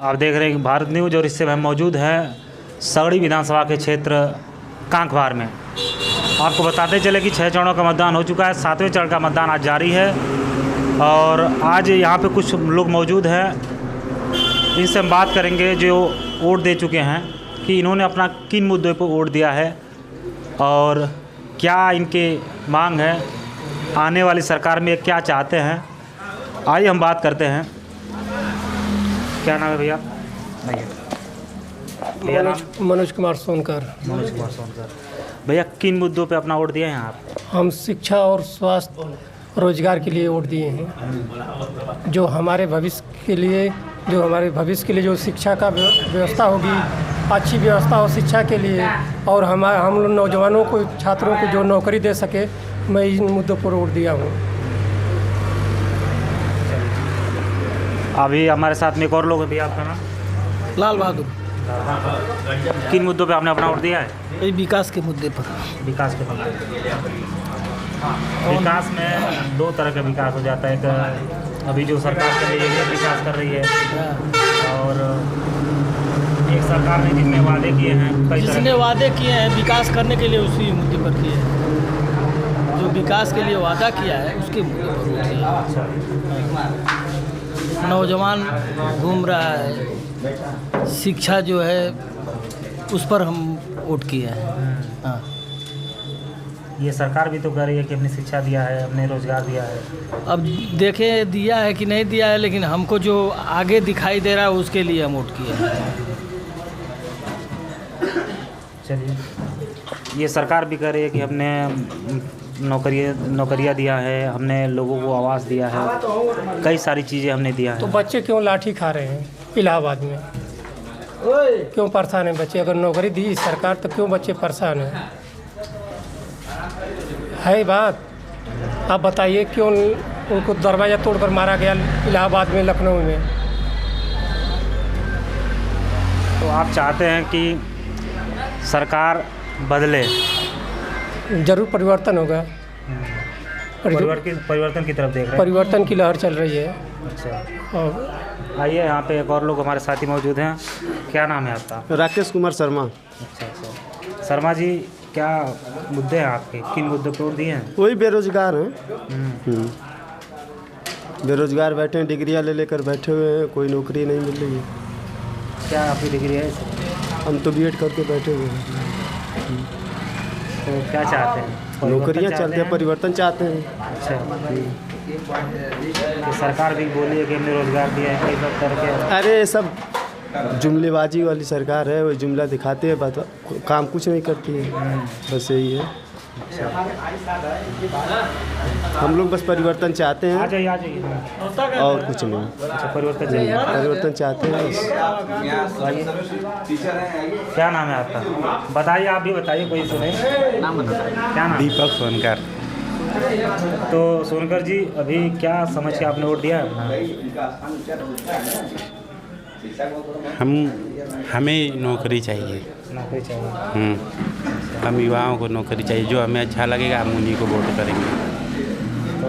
आप देख रहे हैं कि भारत न्यूज़ और इससे हम मौजूद हैं सगड़ी विधानसभा के क्षेत्र कांकवार में। आपको बताते चले कि 6 चरणों का मतदान हो चुका है, 7वें चरण का मतदान आज जारी है और आज यहाँ पे कुछ लोग मौजूद हैं, इनसे हम बात करेंगे जो वोट दे चुके हैं कि इन्होंने अपना किन मुद्दों पर वोट दिया है और क्या इनके मांग है, आने वाली सरकार में क्या चाहते हैं। आइए हम बात करते हैं। क्या नाम है भैया? भैया मनोज कुमार सोनकर। मनोज कुमार सोनकर। भैया किन मुद्दों पे अपना वोट दिए हैं आप? हम शिक्षा और स्वास्थ्य रोजगार के लिए वोट दिए हैं। जो हमारे भविष्य के लिए जो शिक्षा का व्यवस्था होगी, अच्छी व्यवस्था हो शिक्षा के लिए और हम लोग नौजवानों को, छात्रों को जो नौकरी दे सके, मैं इन मुद्दों पर वोट दिया हूँ। अभी हमारे साथ में एक और लोग हैं। भैया आपका नाम? लाल बहादुर। किन मुद्दों पे आपने अपना वोट दिया है? विकास के मुद्दे पर। विकास के मुद्दे। विकास में 2 तरह का विकास हो जाता है। एक अभी जो सरकार कर रही है विकास कर रही है और एक सरकार ने जितने वादे किए हैं, जिसने वादे किए हैं विकास करने के लिए उसी मुद्दे पर किए हैं। जो विकास के लिए वादा किया है उसके मुद्दे पर वोट दिया। अच्छा। नौजवान घूम रहा है, शिक्षा जो है उस पर हम वोट किए हैं। हाँ, ये सरकार भी तो कह रही है कि हमने शिक्षा दिया है, हमने रोजगार दिया है। अब देखें दिया है कि नहीं दिया है, लेकिन हमको जो आगे दिखाई दे रहा है उसके लिए हम वोट किए हैं। चलिए, ये सरकार भी कह रही है कि हमने नौकरियाँ दिया है, हमने लोगों को आवास दिया है, कई सारी चीज़ें हमने दिया है। तो बच्चे क्यों लाठी खा रहे हैं इलाहाबाद में? क्यों परेशान हैं बच्चे? अगर नौकरी दी सरकार तो क्यों बच्चे परेशान हैं? है बात, आप बताइए क्यों उनको दरवाज़ा तोड़कर मारा गया इलाहाबाद में, लखनऊ में? तो आप चाहते हैं कि सरकार बदले? जरूर परिवर्तन होगा। परिवर्तन की तरफ देख रहे हैं? परिवर्तन की लहर चल रही है। अच्छा। और आइए, यहाँ पे एक और लोग हमारे साथी मौजूद हैं। क्या नाम है आपका? राकेश कुमार शर्मा। अच्छा। शर्मा जी, क्या मुद्दे हैं आपके? किन मुद्दों पर वोट दिए हैं? वही बेरोजगार हैं। बेरोजगार बैठे हैं, डिग्रियाँ ले लेकर बैठे हुए हैं, कोई नौकरी नहीं मिल रही है। क्या आपकी डिग्री है? हम तो बीएड करके बैठे हुए हैं। तो क्या चाहते हैं? नौकरियाँ चलते हैं, परिवर्तन चाहते हैं। अच्छा। कि सरकार भी बोली है कि हमने रोजगार दिया है, कई सब करके। अरे ये सब जुमलेबाजी वाली सरकार है, वो जुमला दिखाते हैं, बात काम कुछ नहीं करती है। बस यही है। हम लोग बस परिवर्तन चाहते हैं। आ जाइए। और कुछ नहीं। अच्छा, परिवर्तन चाहिए। परिवर्तन चाहते हैं बस। क्या नाम है आपका? बताइए, आप भी बताइए, कोई सुने। क्या नाम? दीपक सोनकर। तो सोनकर जी, अभी क्या समझ के आपने वोट दिया है अपना? हमें नौकरी चाहिए। नौकरी चाहिए। हम युवाओं को नौकरी चाहिए, जो हमें अच्छा लगेगा हम उन्हीं को वोट करेंगे। तो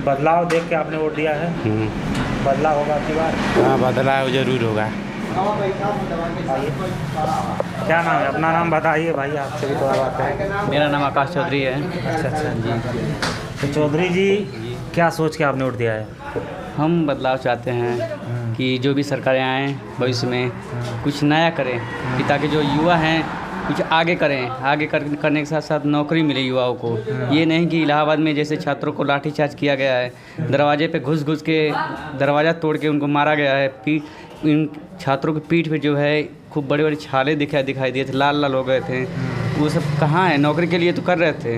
बदलाव देख के आपने वोट दिया है? बदलाव होगा आपकी बार? हाँ, बदलाव जरूर होगा। क्या नाम है? अपना नाम बताइए भाई, आपसे भी थोड़ा बात करें। मेरा नाम आकाश चौधरी है। अच्छा जी। तो चौधरी जी, क्या सोच के आपने वोट दिया है? हम बदलाव चाहते हैं कि जो भी सरकारें आएँ भविष्य में कुछ नया करें, कि ताकि जो युवा हैं कुछ आगे करें, करने के साथ साथ नौकरी मिले युवाओं को। ये नहीं कि इलाहाबाद में जैसे छात्रों को लाठीचार्ज किया गया है, दरवाजे पे घुस के दरवाज़ा तोड़ के उनको मारा गया है। इन छात्रों की पीठ पे जो है खूब बड़े बड़े छाले दिखाई दिए थे, लाल हो गए थे। वो सब कहाँ है? नौकरी के लिए तो कर रहे थे।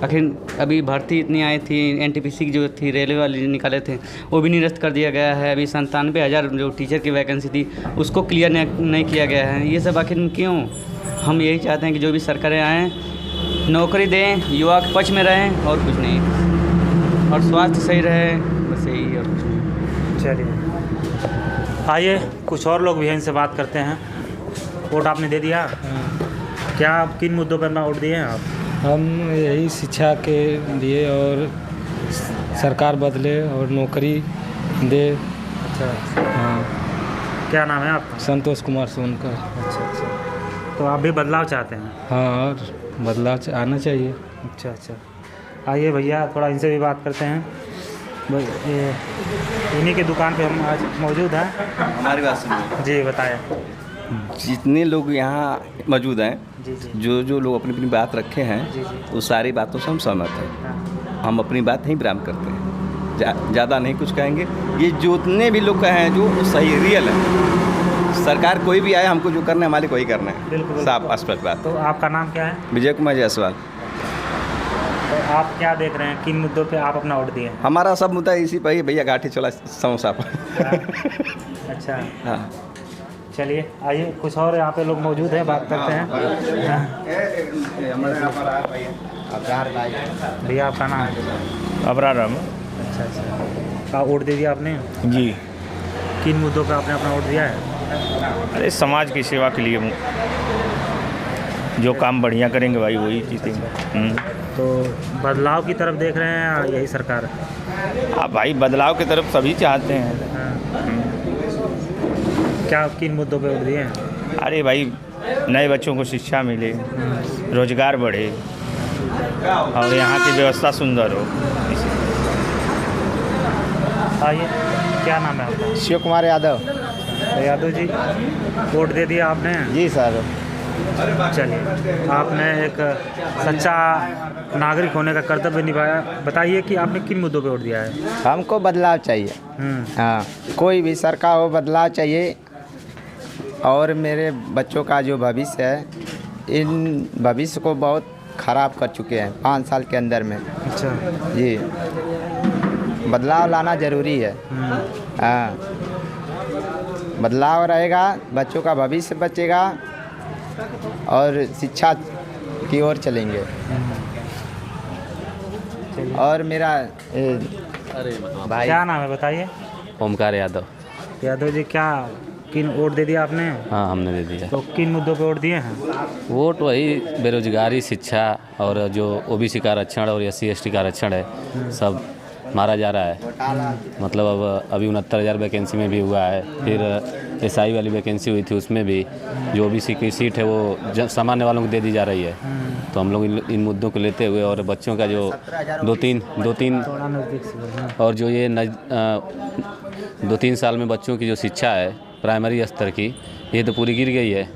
आखिर अभी भर्ती इतनी आई थी, एनटीपीसी जो थी, रेलवे वाले निकाले थे, वो भी निरस्त कर दिया गया है। अभी 97,000 जो टीचर की वैकेंसी थी उसको क्लियर नहीं किया गया है। ये सब आखिर क्यों? हम यही चाहते हैं कि जो भी सरकारें आएँ नौकरी दें, युवा के पक्ष में रहें और कुछ नहीं, और स्वास्थ्य सही रहे, बस यही और कुछ नहीं। चलिए, आइए कुछ और लोग भी हैं, इनसे बात करते हैं। वोट आपने दे दिया? क्या किन मुद्दों पर वोट दिए हैं आप? हम यही शिक्षा के लिए और सरकार बदले और नौकरी दे। अच्छा। हाँ। क्या नाम है आपका? संतोष कुमार सोनकर। अच्छा अच्छा, तो आप भी बदलाव चाहते हैं? हाँ, और बदलाव आना चाहिए। अच्छा अच्छा, आइए भैया थोड़ा इनसे भी बात करते हैं। इन्हीं की दुकान पे हम आज मौजूद हैं। हमारी बात सुनिए। जी बताएं। जितने लोग यहाँ मौजूद हैं, जी जी जो लोग अपनी अपनी बात रखे हैं, जी जी। वो सारी बातों से हम सहमत हैं। हाँ, हम अपनी बात ही बराबर करते हैं, ज़्यादा नहीं कुछ कहेंगे। ये जितने भी लोग कहे हैं जो सही रियल है। सरकार कोई भी आए, हमको जो करना है मालिक वही करना है। बिल्कुल साफ स्पष्ट बात। तो आपका नाम क्या है? विजय कुमार जायसवाल। तो आप क्या देख रहे हैं, किन मुद्दों पे आप अपना वोट दिए हैं? हमारा सब मुद्दा इसी पर ही, भैया गाठी छोला समोसा पर। अच्छा, हाँ, चलिए आइए, कुछ और यहाँ पे लोग मौजूद हैं, बात करते हैं। भैया आपका नाम है? अबरार अहमद। अच्छा अच्छा, का वोट दे दिया आपने? जी। किन मुद्दों पे आपने अपना वोट दिया है? अरे समाज की सेवा के लिए जो काम बढ़िया करेंगे भाई वही जीतेंगे। तो बदलाव की तरफ देख रहे हैं या यही सरकार? आप भाई बदलाव की तरफ सभी चाहते हैं। क्या किन मुद्दों पे वोट दिए हैं? अरे भाई नए बच्चों को शिक्षा मिले, रोजगार बढ़े और यहाँ की व्यवस्था सुंदर हो। आइए, क्या नाम है आपका? शिव कुमार यादव। तो यादव जी, वोट दे दिया आपने? जी सर। चलिए, आपने एक सच्चा नागरिक होने का कर्तव्य निभाया। बताइए कि आपने किन मुद्दों पे वोट दिया है? हमको बदलाव चाहिए। हाँ, कोई भी सरकार हो, बदलाव चाहिए। और मेरे बच्चों का जो भविष्य है, इन भविष्य को बहुत ख़राब कर चुके हैं 5 साल के अंदर में। अच्छा जी, बदलाव लाना ज़रूरी है। हाँ, बदलाव रहेगा, बच्चों का भविष्य बचेगा और शिक्षा की ओर चलेंगे। और मेरा भाई, क्या नाम है बताइए? ओमकार यादव। यादव जी, क्या किन वोट दे दिया आपने? हाँ, हमने दे दिया। तो किन मुद्दों पे वोट दिए हैं? वोट वही बेरोजगारी, शिक्षा और जो ओबीसी का आरक्षण और SC ST का आरक्षण है, सब मारा जा रहा है। मतलब अब अभी 69,000 वैकेंसी में भी हुआ है। फिर SI वाली वैकेंसी हुई थी, उसमें भी जो OBC की सीट है वो सामान्य वालों को दे दी जा रही है। तो हम लोग इन मुद्दों को लेते हुए और बच्चों का जो दो तीन और जो ये 2-3 साल में बच्चों की जो शिक्षा है प्राइमरी स्तर की, ये तो पूरी गिर गई है।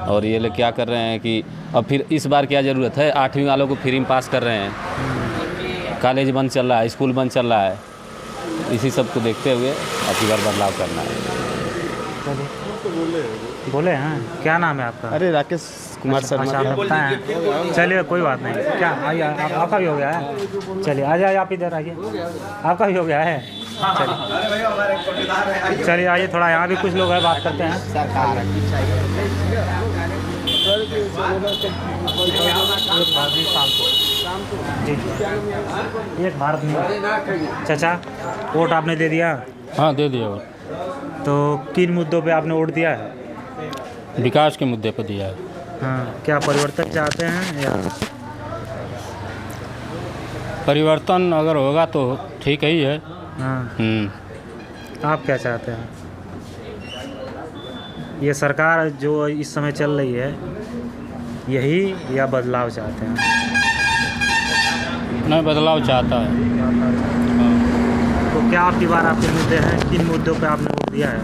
और ये लोग क्या कर रहे हैं कि अब फिर इस बार क्या ज़रूरत है, 8वीं वालों को फ्री में पास कर रहे हैं। कॉलेज बंद चल रहा है, स्कूल बंद चल रहा है। इसी सब को देखते हुए अब बार बदलाव करना है। बोले हैं, क्या नाम है आपका? अरे राकेश कुमार अच्छा, शर्मा। आपने बताया। चलिए कोई बात नहीं। क्या आइए, आपका भी हो गया है? चलिए आ जाइए, आप इधर आइए। आपका भी हो गया है? चलिए आइए, थोड़ा यहाँ भी कुछ लोग हैं, बात करते हैं। जी, एक भारत में। चाचा, वोट आपने दे दिया? हाँ, दे दिया वोट। तो किन मुद्दों पे आपने वोट दिया है? विकास के मुद्दे पर दिया है। हाँ, क्या परिवर्तन चाहते हैं या? परिवर्तन अगर होगा तो ठीक ही है। हाँ, आप क्या चाहते हैं? ये सरकार जो इस समय चल रही है, यही या बदलाव चाहते हैं? नहीं, बदलाव चाहता है। तो क्या आपकी बार आपके मुद्दे हैं, किन मुद्दों पे आपने वोट दिया है?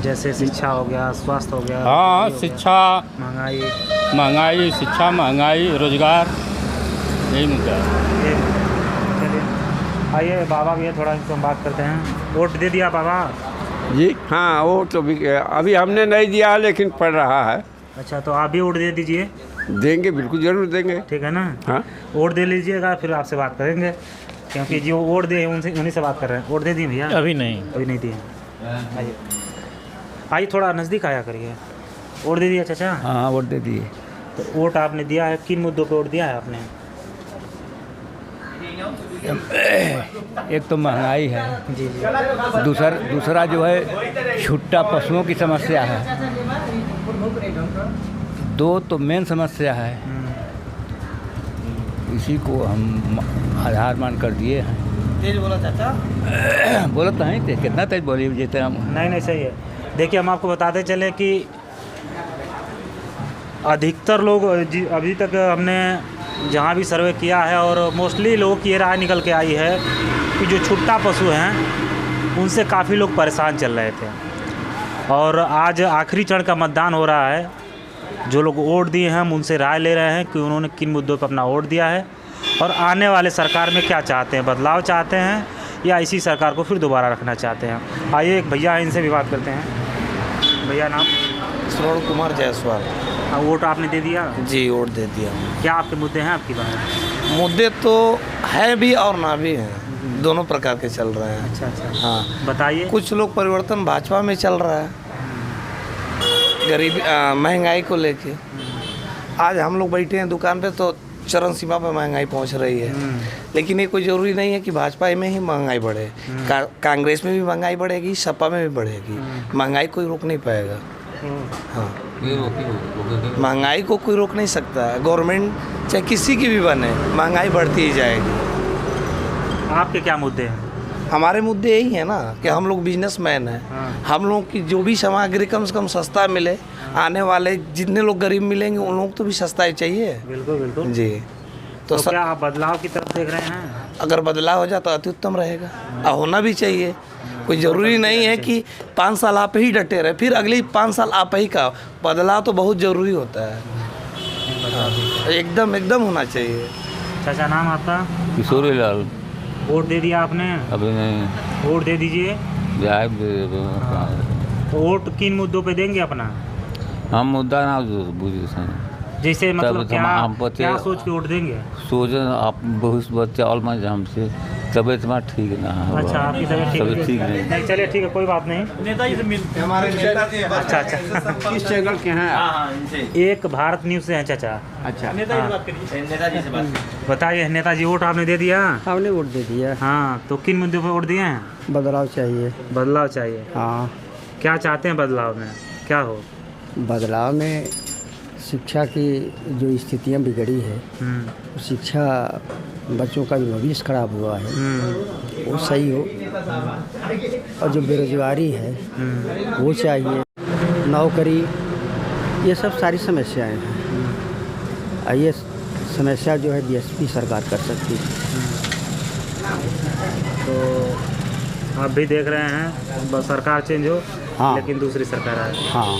जैसे शिक्षा हो गया, स्वास्थ्य हो गया। हाँ, शिक्षा, महंगाई, शिक्षा, महंगाई, रोजगार, यही मुद्दा है। चलिए आइए, बाबा भी है, थोड़ा इनसे हम बात करते हैं। वोट दे दिया बाबा? जी हाँ, वो तो भी अभी हमने नहीं दिया लेकिन पड़ रहा है। अच्छा, तो आप भी वोट दे दीजिए। देंगे, बिल्कुल ज़रूर देंगे। ठीक है ना? हाँ, वोट दे लीजिएगा, फिर आपसे बात करेंगे, क्योंकि जो वोट दे उनसे उन्हीं से बात कर रहे हैं। वोट दे दिए भैया? अभी नहीं। अभी नहीं दिए। आइए आइए, थोड़ा नज़दीक आया करिए। वोट दे दिया चाचा? हाँ, वोट दे दिए। तो वोट आपने दिया है, किन मुद्दों पे वोट दिया है आपने? एक तो महंगाई है जी जी। दूसरा जो है छुट्टा पशुओं की समस्या है। दो तो मेन समस्या है, इसी को हम आधार मान कर दिए हैं। तेज बोला चाचा। बोला तो नहीं थे, कितना तेज बोली जीते हम। नहीं सही है। देखिए, हम आपको बताते चले कि अधिकतर लोग अभी तक हमने जहाँ भी सर्वे किया है और मोस्टली लोगों की ये राय निकल के आई है कि जो छुट्टा पशु हैं उनसे काफ़ी लोग परेशान चल रहे थे। और आज आखिरी चरण का मतदान हो रहा है। जो लोग वोट दिए हैं हम उनसे राय ले रहे हैं कि उन्होंने किन मुद्दों पर अपना वोट दिया है और आने वाले सरकार में क्या चाहते हैं, बदलाव चाहते हैं या इसी सरकार को फिर दोबारा रखना चाहते हैं। आइए एक भैया हैं, इनसे भी बात करते हैं। भैया नाम? श्रवण कुमार जायसवाल। वोट आपने दे दिया? जी, वोट दे दिया। क्या आपके मुद्दे हैं आपकी बात? मुद्दे तो है भी और ना भी हैं, दोनों प्रकार के चल रहे हैं। अच्छा। हाँ, बताइए। कुछ लोग परिवर्तन भाजपा में चल रहा है, गरीबी महंगाई को लेके। आज हम लोग बैठे हैं दुकान पे तो चरम सीमा पर महंगाई पहुंच रही है, लेकिन ये कोई ज़रूरी नहीं है कि भाजपा में ही महंगाई बढ़े। कांग्रेस में भी महंगाई बढ़ेगी, सपा में भी बढ़ेगी। महंगाई कोई रोक नहीं पाएगा। हाँ, महंगाई को कोई रोक नहीं सकता है। गवर्नमेंट चाहे किसी की भी बने, महंगाई बढ़ती ही जाएगी। आपके क्या मुद्दे हैं? हमारे मुद्दे यही है ना कि हम लोग बिजनेसमैन हैं। हम लोग की जो भी सामग्री कम से कम सस्ता मिले। आने वाले जितने लोग गरीब मिलेंगे उन लोग तो भी सस्ता ही चाहिए। बिल्कुल जी। तो क्या आप बदलाव की तरफ देख रहे हैं? अगर बदलाव हो जाए तो अति उत्तम रहेगा और होना भी चाहिए। कोई ज़रूरी नहीं है कि 5 साल आप ही डटे रहे, फिर अगले 5 साल आप ही का। बदलाव तो बहुत ज़रूरी होता है। एकदम होना चाहिए। चाचा, नाम आपका? किशोरी लाल। वोट दे दिया आपने? अभी नहीं। वोट दे दीजिए। तो वोट किन मुद्दों पे देंगे अपना? हम मुद्दा ना बुझे जैसे मतलब क्या सोच के वोट देंगे? सोच आप बहुत बच्चा ऑलमोस्ट हमसे तबियत में ठीक ना है। अच्छा, आपकी तबियत ठीक नहीं? चलिए ठीक है, कोई बात नहीं। नेताजी से मिल हमारे नेताजी। अच्छा। किस चैनल के हैं? एक भारत न्यूज़ से हैं चाचा। अच्छा, नेताजी से बात करिए। नेताजी से बात। बताइए नेताजी, वोट आपने दे दिया? हमने वोट दे दिया। हाँ, तो किन मुद्दों पर वोट दिए हैं? बदलाव चाहिए। बदलाव चाहिए? हाँ। क्या चाहते हैं बदलाव में? क्या हो? बदलाव में शिक्षा की जो स्थितियाँ बिगड़ी है, शिक्षा बच्चों का जो भविष्य खराब हुआ है वो सही हो, और जो बेरोजगारी है वो चाहिए, नौकरी, ये सब सारी समस्याएं हैं। ये समस्या जो है बीएसपी सरकार कर सकती है। तो आप भी देख रहे हैं बस सरकार चेंज हो, हाँ, लेकिन दूसरी सरकार आए। हाँ।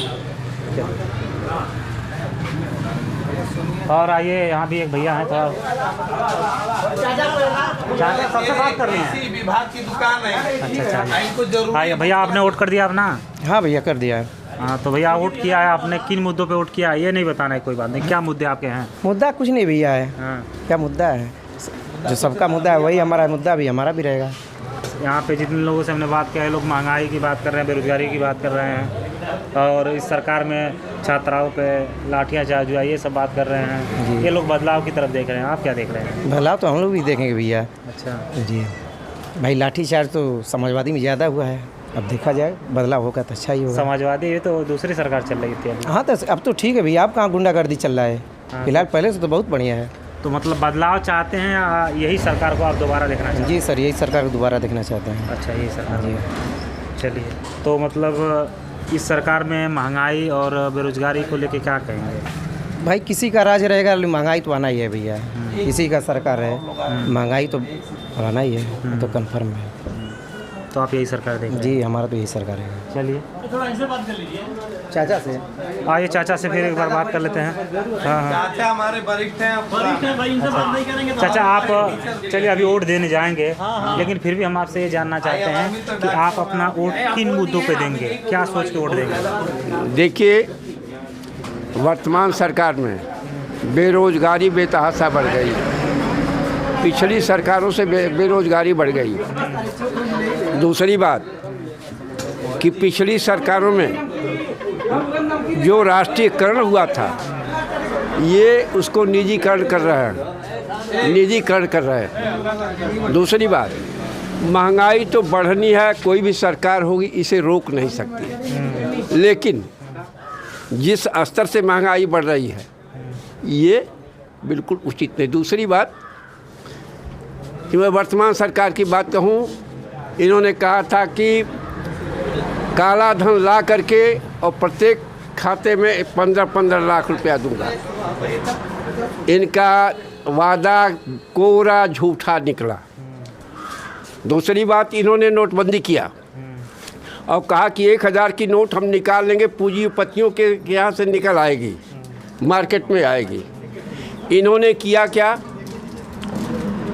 और आइए, यहाँ भी एक भैया हैं, थोड़ा सबसे बात कर रहे हैं। विभाग की दुकान है। अच्छा। आइए भैया, आपने वोट कर दिया अपना? हाँ भैया, कर दिया है। हाँ, तो भैया वोट किया है आपने, किन मुद्दों पे वोट किया है ये नहीं बताना है, कोई बात नहीं। क्या मुद्दे आपके हैं? मुद्दा कुछ नहीं भैया है। हाँ। क्या मुद्दा है? जो सबका मुद्दा है वही हमारा मुद्दा भी हमारा भी रहेगा। यहाँ पे जितने लोगों से हमने बात किया है, लोग महंगाई की बात कर रहे हैं, बेरोजगारी की बात कर रहे हैं, और इस सरकार में छात्राओं पे लाठियाँ चार्ज हुआ ये सब बात कर रहे हैं। ये लोग बदलाव की तरफ देख रहे हैं, आप क्या देख रहे हैं? बदलाव तो हम लोग भी देखेंगे भैया। अच्छा जी भाई, लाठीचार्ज तो समाजवादी में ज़्यादा हुआ है। अब देखा जाए, बदलाव होगा तो अच्छा ही होगा। समाजवादी ये तो दूसरी सरकार चल रही थी अभी। हाँ, तो अब तो ठीक है भैया, आप कहाँ गुंडागर्दी चल रहा है? फिलहाल पहले से तो बहुत बढ़िया है। तो मतलब बदलाव चाहते हैं या यही सरकार को आप दोबारा देखना चाहते हैं? जी सर, यही सरकार को दोबारा देखना चाहते हैं। अच्छा, यही सरकार जी। चलिए, तो मतलब इस सरकार में महंगाई और बेरोजगारी को लेके क्या कहेंगे? भाई, किसी का राज रहेगा, महंगाई तो आना ही है भैया। किसी का सरकार है, महंगाई तो आना ही है, तो कन्फर्म है। तो आप यही सरकार देंगे? जी, हमारा तो यही सरकार है। चलिए, थोड़ा इनसे बात कर लीजिए। चाचा से आइए, चाचा से फिर एक बार बात कर लेते हैं। हाँ। चाचा हमारे वरिष्ठ हैं भाई, इनसे बात नहीं करेंगे तो चाचा, आप चलिए अभी वोट देने जाएंगे, लेकिन फिर भी हम आपसे ये जानना चाहते हैं कि आप अपना वोट किन मुद्दों पे देंगे, क्या सोच के वोट देंगे? देखिए, वर्तमान सरकार में बेरोजगारी बेतहाशा बढ़ गई। पिछली सरकारों से बेरोजगारी बढ़ गई। दूसरी बात कि पिछली सरकारों में जो राष्ट्रीयकरण हुआ था, ये उसको निजीकरण कर रहे हैं। दूसरी बात, महंगाई तो बढ़नी है, कोई भी सरकार होगी इसे रोक नहीं सकती, लेकिन जिस स्तर से महंगाई बढ़ रही है ये बिल्कुल उचित नहीं। दूसरी बात, कि मैं वर्तमान सरकार की बात कहूँ, इन्होंने कहा था कि काला धन ला करके और प्रत्येक खाते में 15-15 लाख रुपया दूंगा। इनका वादा कोरा झूठा निकला। दूसरी बात, इन्होंने नोटबंदी किया और कहा कि 1000 की नोट हम निकाल लेंगे, पूंजीपतियों के यहाँ से निकल आएगी, मार्केट में आएगी। इन्होंने किया क्या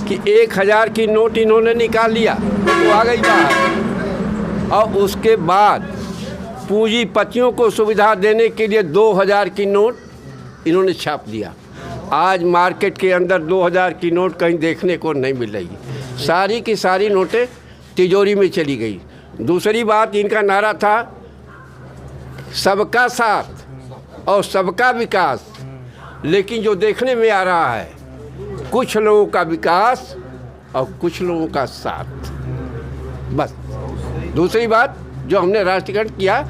कि 1000 की नोट इन्होंने निकाल लिया तो आ गई बाहर, और उसके बाद पूंजीपतियों को सुविधा देने के लिए 2000 की नोट इन्होंने छाप दिया। आज मार्केट के अंदर 2000 की नोट कहीं देखने को नहीं मिल रही, सारी की सारी नोटें तिजोरी में चली गई। दूसरी बात, इनका नारा था सबका साथ और सबका विकास, लेकिन जो देखने में आ रहा है कुछ लोगों का विकास और कुछ लोगों का साथ, बस। दूसरी बात, जो हमने राष्ट्रीयकरण किया,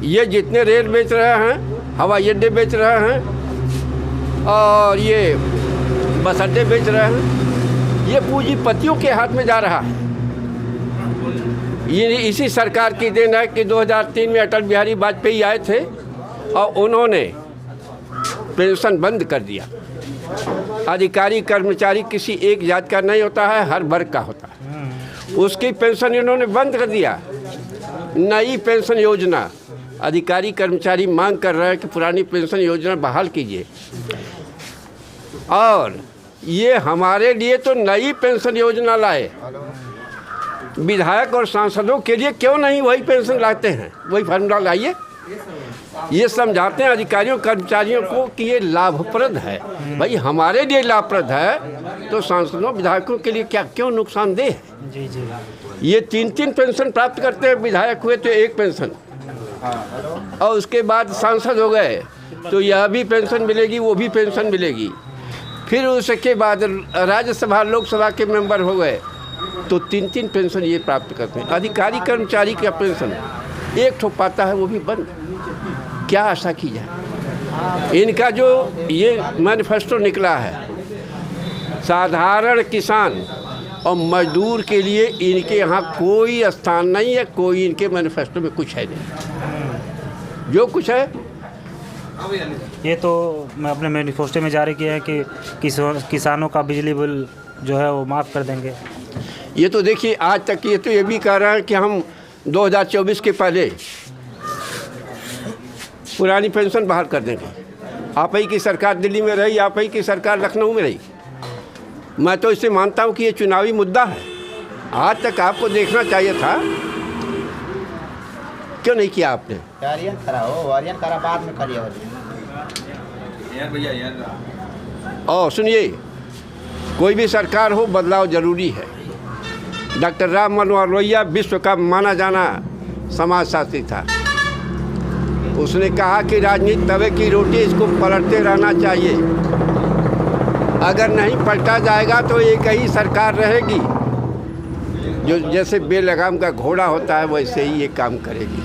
ये जितने रेल बेच रहे हैं, हवाई अड्डे बेच रहे हैं और ये बस अड्डे बेच रहे हैं, ये पूंजीपतियों के हाथ में जा रहा है। ये इसी सरकार की देन है कि 2003 में अटल बिहारी वाजपेयी आए थे और उन्होंने पेंशन बंद कर दिया। अधिकारी कर्मचारी किसी एक जात का नहीं होता है, हर वर्ग का होता है। उसकी पेंशन इन्होंने बंद कर दिया। नई पेंशन योजना, अधिकारी कर्मचारी मांग कर रहे हैं कि पुरानी पेंशन योजना बहाल कीजिए, और ये हमारे लिए तो नई पेंशन योजना लाए। विधायक और सांसदों के लिए क्यों नहीं वही पेंशन लाते हैं, वही फार्मूला लाइए। ये समझाते हैं अधिकारियों कर्मचारियों को कि ये लाभप्रद है। भाई हमारे लिए लाभप्रद है तो सांसदों विधायकों के लिए क्या क्यों नुकसानदेह है। जी जी। ये 3-3 पेंशन प्राप्त करते हैं, विधायक हुए तो 1 पेंशन, और उसके बाद सांसद हो गए तो यह भी पेंशन मिलेगी, वो भी पेंशन मिलेगी। फिर उसके बाद राज्यसभा लोकसभा के मेंबर हो गए तो 3-3 पेंशन ये प्राप्त करते हैं। अधिकारी कर्मचारी का पेंशन एक ठो पाता है, वो भी बंद। क्या आशा की जाए। इनका जो ये मैनिफेस्टो निकला है, साधारण किसान और मजदूर के लिए इनके यहाँ कोई स्थान नहीं है, कोई इनके मैनिफेस्टो में कुछ है नहीं। जो कुछ है ये तो मैं अपने मैनिफेस्टो में जारी किया है कि किसानों का बिजली बिल जो है वो माफ़ कर देंगे। ये तो देखिए आज तक ये तो ये भी कह रहे हैं कि हम 2024 के पहले पुरानी पेंशन बहाल कर देंगे। आप ही की सरकार दिल्ली में रही, आप ही की सरकार लखनऊ में रही। मैं तो इसे मानता हूँ कि ये चुनावी मुद्दा है। आज तक आपको देखना चाहिए था, क्यों नहीं किया आपने? बाद में करिए। और सुनिए, कोई भी सरकार हो, बदलाव जरूरी है। डॉक्टर राम मनोहर लोहिया विश्व का माना जाना समाजशास्त्री था। उसने कहा कि राजनीति तवे की रोटी, इसको पलटते रहना चाहिए। अगर नहीं पलटा जाएगा तो एक ही सरकार रहेगी, जो जैसे बेलगाम का घोड़ा होता है वैसे ही ये काम करेगी।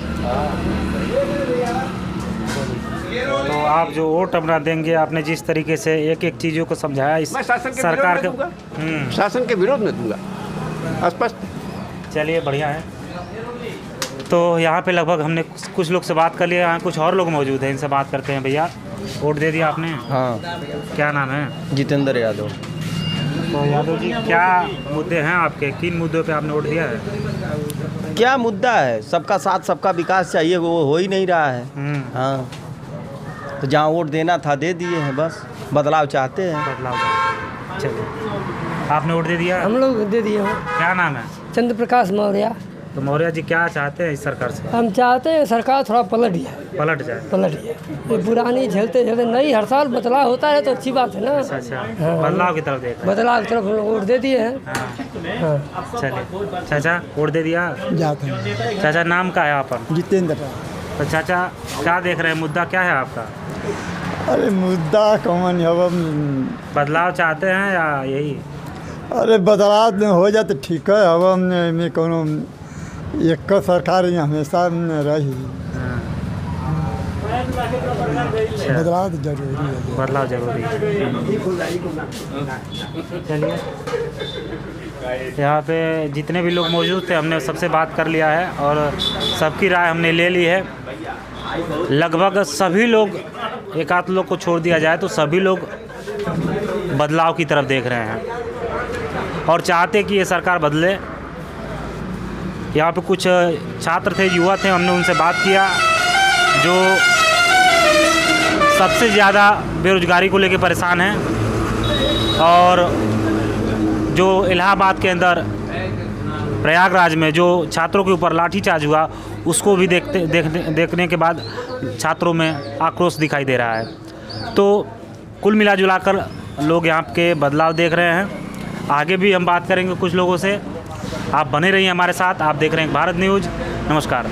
तो आप जो वोट अपना देंगे, आपने जिस तरीके से एक एक चीज़ों को समझाया, इस सरकार के शासन के विरोध में दूंगा, स्पष्ट। चलिए बढ़िया है। तो यहाँ पे लगभग हमने कुछ लोग से बात कर लिया, यहाँ कुछ और लोग मौजूद हैं, इनसे बात करते हैं। भैया वोट दे दिया आपने? हाँ। क्या नाम है? जितेंद्र यादव। तो यादव जी, क्या मुद्दे हैं आपके, किन मुद्दों पे आपने वोट दिया है? क्या मुद्दा है? सबका साथ सबका विकास चाहिए, वो हो ही नहीं रहा है। हाँ, तो जहाँ वोट देना था दे दिए हैं, बस बदलाव चाहते हैं। बदलाव चाहते हैं। चलिए, आपने वोट दे दिया? हम लोग दे दिए हैं। क्या नाम है? चंद्र प्रकाश मौर्य। तो मौर्य जी क्या चाहते हैं इस सरकार से? हम चाहते हैं सरकार थोड़ा पलट जाए। ये पुरानी झेलते झेलते नई, हर साल बदलाव होता है तो अच्छी बात है ना। अच्छा। बदलाव की तरफ देखा, बदलाव की तरफ हम लोग वोट दे दिए हैं। हाँ। चलिए चाचा, वोट दे दिया? जाते हैं। चाचा नाम का है आपका? जितेंद्र। तो चाचा क्या देख रहे हैं, मुद्दा क्या है आपका? अरे मुद्दा कौन है, बदलाव चाहते हैं या यही? अरे बदलाव हो जाए तो ठीक है। अब में कोनो एक सरकार हमेशा रही, बदलाव जरूरी है। बदलाव जरूरी है। चलिए यहाँ पे जितने भी लोग मौजूद थे हमने सबसे बात कर लिया है और सबकी राय हमने ले ली है। लगभग सभी लोग, एक आध लोग को छोड़ दिया जाए तो सभी लोग बदलाव की तरफ देख रहे हैं और चाहते कि ये सरकार बदले। यहाँ पे कुछ छात्र थे, युवा थे, हमने उनसे बात किया जो सबसे ज़्यादा बेरोजगारी को लेकर परेशान हैं और जो इलाहाबाद के अंदर प्रयागराज में जो छात्रों के ऊपर लाठीचार्ज हुआ उसको भी देखने के बाद छात्रों में आक्रोश दिखाई दे रहा है। तो कुल मिला जुलाकर लोग यहाँ के बदलाव देख रहे हैं। आगे भी हम बात करेंगे कुछ लोगों से। आप बने रहिए हमारे साथ। आप देख रहे हैं भारत न्यूज़। नमस्कार।